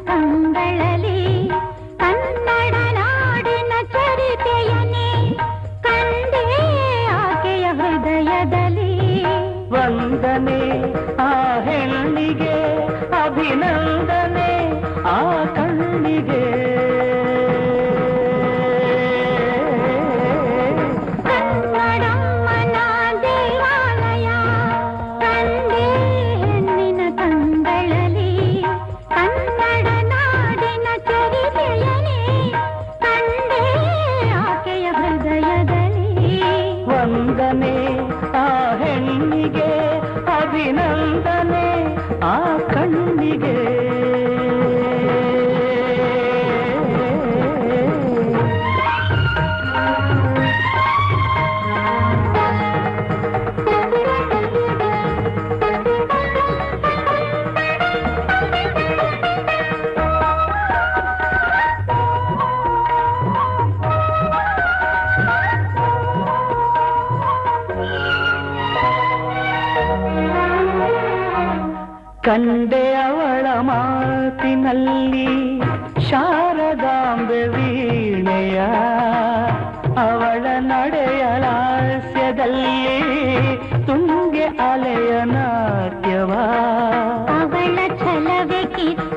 ಕಂಗಳಲಿ ಕನ್ನಡ ನಾಡಿನ ಚರಿತೆಯನೇ ಕಂಡೇ ಆಕೆಯ ಹೃದಯದಲ್ಲಿ. ವಂದನೆ ಆ ಹೆಣ್ಣಿಗೆ, ಅಭಿನಂದನೆ ಆ ಕಣ್ಣಿಗೆ. ಕನ್ನಡಮ್ಮನ ದೇವಾಲಯ ಕಂಡೇ ಹೆಣ್ಣಿನ ಕಂಗಳಲಿ ಕನ್ನಡ ನಾಡಿನ ಚರಿತೆಯನೇ ಕಂಡೇ ಆಕೆಯ ಹೃದಯದಲ್ಲಿ. ವಂದನೆ ಆ ಹೆಣ್ಣಿಗೆ, ಅಭಿನಂದನೆ ಆ ಕಣ್ಣಿಗೆ. ಕಂಡೆ ಅವಳ ಮಾತಿನಲ್ಲಿ ಶಾರದಾಂಬೆ ವೀಣೆಯ, ಅವಳ ನಡೆಯ ಲಾಸ್ಯದಲ್ಲಿ ತುಂಗೆ ಅಲೆಯ ನಾಟ್ಯವ. ಅವಳ ಛಲವೆ ಕಿತ್ತು